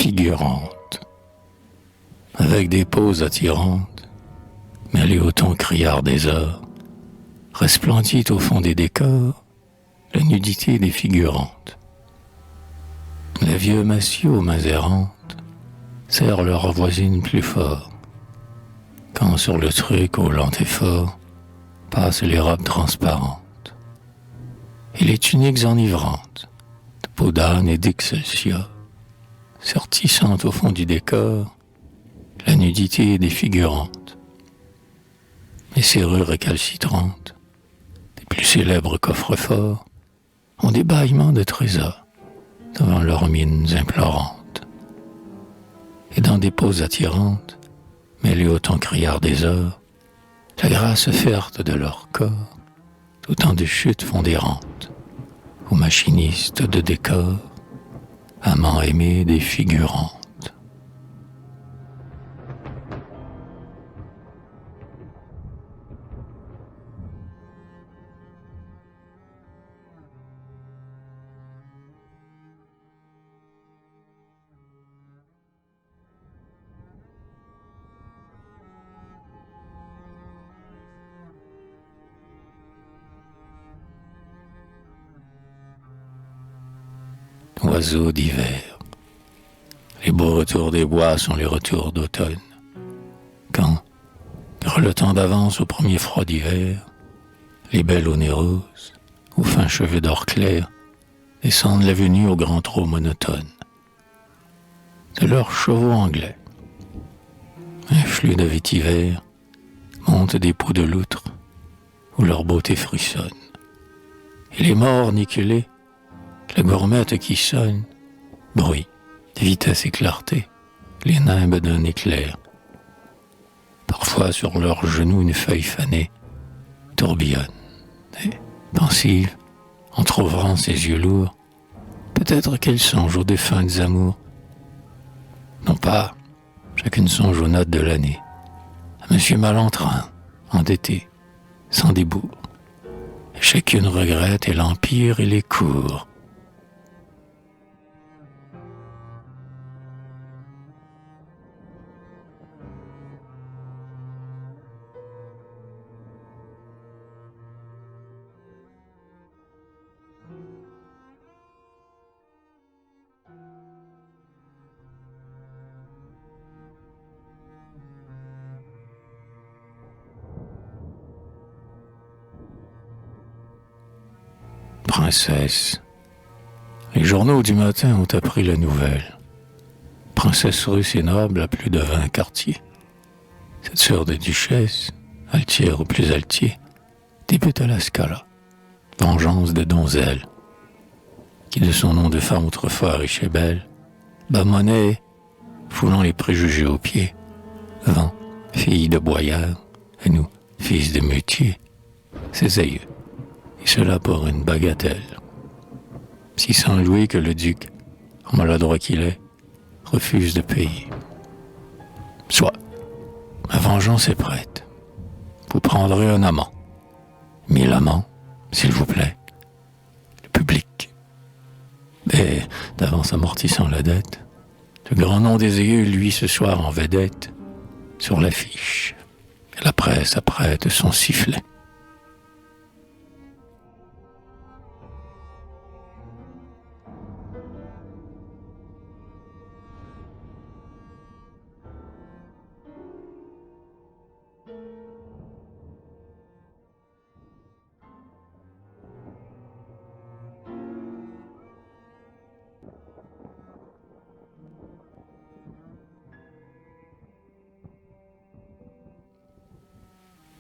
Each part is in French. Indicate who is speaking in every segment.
Speaker 1: figurantes, avec des poses attirantes, mêlées au ton criard des heures, resplendit au fond des décors la nudité des figurantes. Les vieux massieux aux mains errantes serrent leurs voisines plus fort, quand sur le truc au lent effort passent les robes transparentes et les tuniques enivrantes de peau d'âne et d'excelsior, sortissant au fond du décor la nudité des figurantes. Les serrures récalcitrantes des plus célèbres coffres-forts ont des bâillements de trésors devant leurs mines implorantes. Et dans des poses attirantes, mêlées au ton criard des heures, la grâce ferte de leur corps, autant de chutes fondérantes, aux machinistes de décors, amants aimés des figurantes. Oiseaux d'hiver, les beaux retours des bois sont les retours d'automne. Quand, grelottant d'avance au premier froid d'hiver, les belles au nez rose, aux fins cheveux d'or clair, descendent l'avenue au grand trot monotone de leurs chevaux anglais. Un flux de vétiver monte des poux de loutre où leur beauté frissonne. Et les morts niquelés, la gourmette qui sonne, bruit, de vitesse et clarté, les nimbes d'un éclair. Parfois sur leurs genoux une feuille fanée tourbillonne, et, pensive, entr'ouvrant ses yeux lourds, peut-être qu'elle songe aux défuntes amours. Non pas, chacune songe aux notes de l'année, à Monsieur Malentrain, endetté, sans débours. Et chacune regrette et l'empire et les cours. Princesse, les journaux du matin ont appris la nouvelle. Princesse russe et noble à plus de 20 quartiers. Cette sœur de duchesse, altière au plus altier, débute à la Scala, vengeance de donzelle, qui de son nom de femme autrefois riche et belle, bat monnaie, foulant les préjugés aux pieds, vend, fille de boyard, et nous, fils de métier, ses aïeux. Et cela pour une bagatelle. 600 louis que le duc, en maladroit qu'il est, refuse de payer. Soit, ma vengeance est prête. Vous prendrez un amant. 1000 amants, s'il vous plaît. Le public. Et, d'avance amortissant la dette, le grand nom des aïeux, lui, ce soir en vedette, sur l'affiche. Et la presse apprête son sifflet.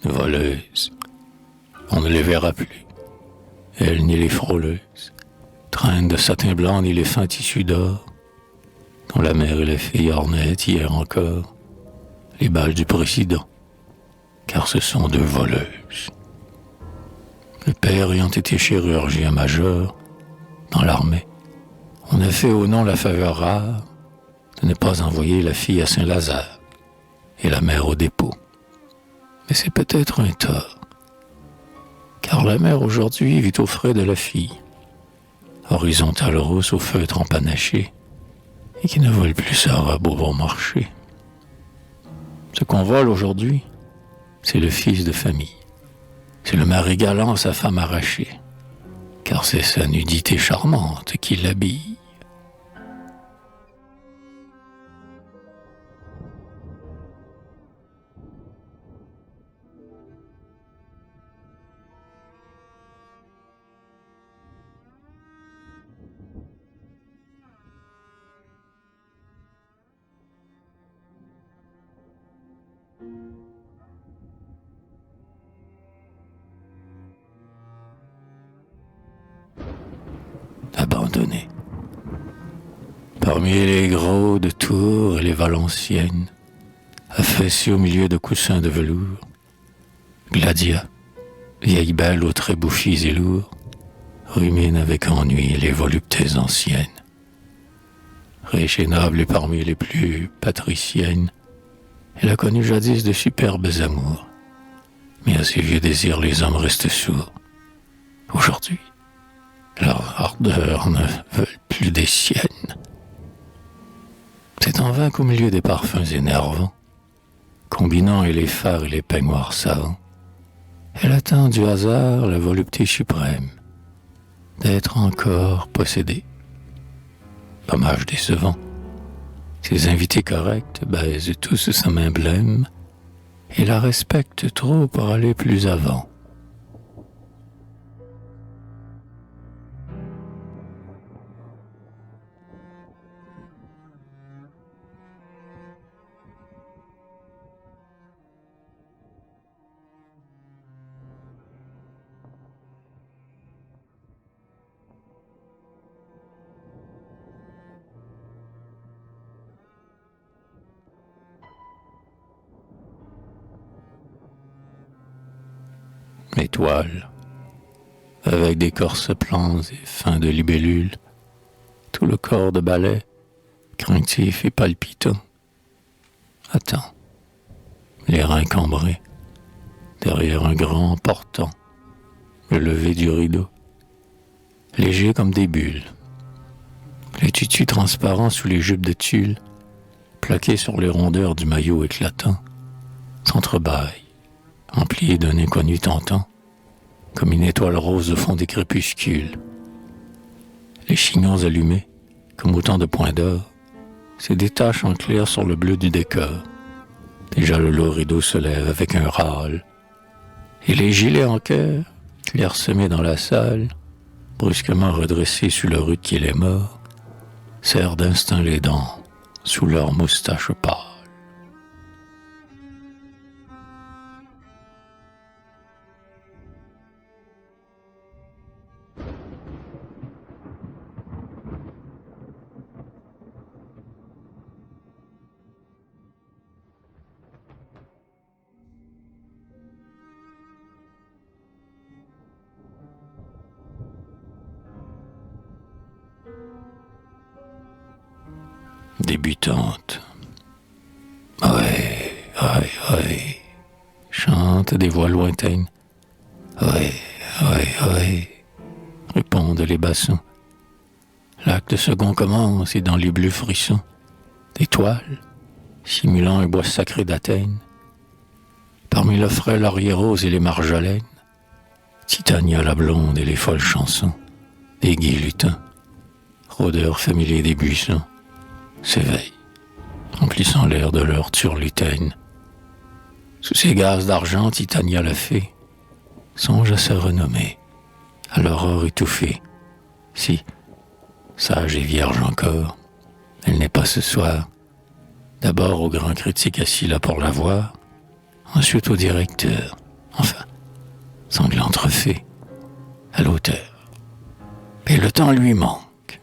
Speaker 1: Voleuses, on ne les verra plus. Elles ni les frôleuses, traînent de satin blanc ni les fins tissus d'or, dont la mère et les filles ornaient hier encore les balles du président, car ce sont 2 voleuses. Le père ayant été chirurgien-major dans l'armée, on a fait au nom la faveur rare de ne pas envoyer la fille à Saint-Lazare et la mère au dépôt. Mais c'est peut-être un tort, car la mère aujourd'hui vit aux frais de la fille, horizontale rousse au feutre empanaché, et qui ne vole plus sa robe au bon marché. Ce qu'on vole aujourd'hui, c'est le fils de famille. C'est le mari galant, sa femme arrachée, car c'est sa nudité charmante qui l'habille. Abandonné. Parmi les gros de Tours et les Valenciennes, affaissés au milieu de coussins de velours, Gladia, vieille belle aux traits bouffis et lourds, rumine avec ennui les voluptés anciennes. Riche et noble et parmi les plus patriciennes, elle a connu jadis de superbes amours, mais à ses vieux désirs les hommes restent sourds. Aujourd'hui, leur ardeur ne veut plus des siennes. C'est en vain qu'au milieu des parfums énervants, combinant et les fards et les peignoirs savants, elle attend du hasard la volupté suprême d'être encore possédée. Dommage décevant, ses invités corrects baisent tous sa main blême et la respectent trop pour aller plus avant. Étoile, avec des corses plans et fins de libellules, tout le corps de balai, craintif et palpitant. Attends, les reins cambrés, derrière un grand portant, le lever du rideau, léger comme des bulles, les tutus transparents sous les jupes de tulle, plaqués sur les rondeurs du maillot éclatant, s'entrebâillent, emplis d'un inconnu tentant, comme une étoile rose au fond des crépuscules. Les chignons allumés, comme autant de points d'or, se détachent en clair sur le bleu du décor. Déjà le lourd rideau se lève avec un râle, et les gilets en cœur, clairsemés dans la salle, brusquement redressés sous le rude qui les mord, serrent d'instinct les dents sous leurs moustaches pâles. Débutante. Ouais, chantent des voix lointaines. Ouais, répondent les bassins. L'acte second commence et dans les bleus frissons d'étoiles, simulant un bois sacré d'Athènes, parmi le frêle laurier rose et les marjolaines, Titania la blonde et les folles chansons des gais lutins, rôdeurs familiers des buissons, s'éveillent, remplissant l'air de leur turlutaine. Sous ces gazes d'argent, Titania la fée songe à se renommer, à l'aurore étouffée. Si, sage et vierge encore, elle n'est pas ce soir, d'abord au grand critique assis là pour la voir, ensuite au directeur, enfin, sanglante fée, à l'auteur. Et le temps lui manque.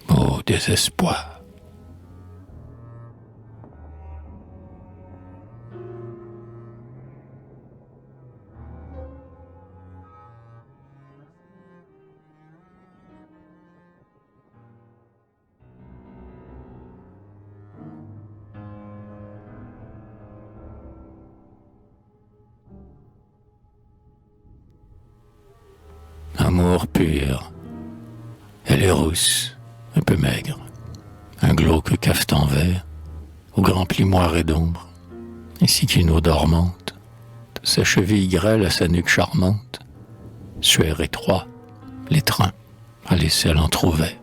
Speaker 1: Oh, désespoir. Amour pur. Elle est rousse, un peu maigre, un glauque cafetan vert, au grand pli moiré d'ombre, ainsi qu'une eau dormante, de sa cheville grêle à sa nuque charmante, suaire étroit, l'étreint, à l'aisselle entr'ouvert.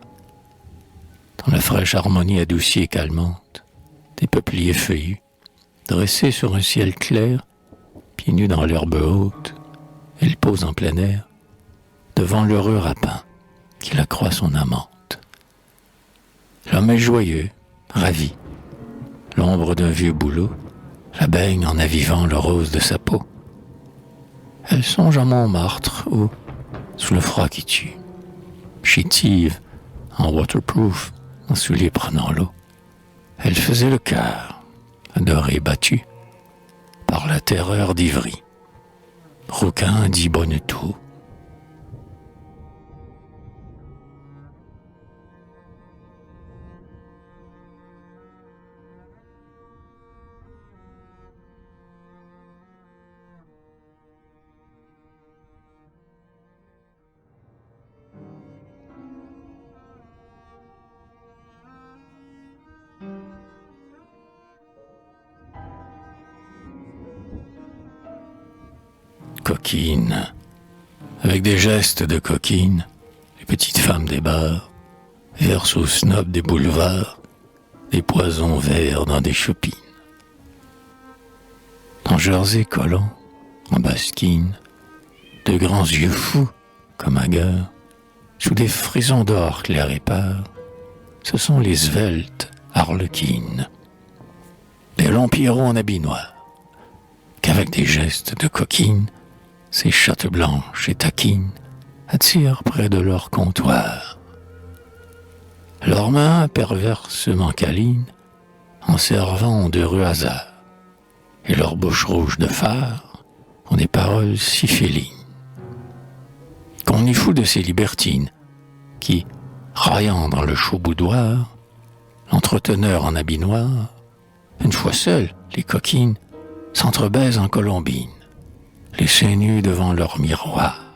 Speaker 1: Dans la fraîche harmonie adoucie et calmante, des peupliers feuillus, dressés sur un ciel clair, pieds nus dans l'herbe haute, elle pose en plein air, devant l'heureux rapin qui la croit son amante. L'homme est joyeux, ravi. L'ombre d'un vieux bouleau la baigne en avivant le rose de sa peau. Elle songe à Montmartre où, sous le froid qui tue, chétive, en waterproof, en souliers prenant l'eau, elle faisait le cœur, adorée battue, par la terreur d'Ivry. Rouquin dit Bonnetou. Coquine, avec des gestes de coquine, les petites femmes des bars versent aux snobs des boulevards des poisons verts dans des chopines. Dans jersey collant, en basquine, de grands yeux fous comme hagards, sous des frisons d'or clair et pâle, ce sont les sveltes harlequines, des longs pierrots en habit noir, qu'avec des gestes de coquine, ces chattes blanches et taquines attirent près de leur comptoir. Leurs mains perversement câlines en servant d'heureux hasard, et leurs bouches rouges de phare ont des paroles si félines qu'on y fout de ces libertines qui, raillant dans le chaud boudoir, l'entreteneur en habit noir, une fois seules, les coquines s'entrebaisent en colombine, les seins nus devant leur miroir.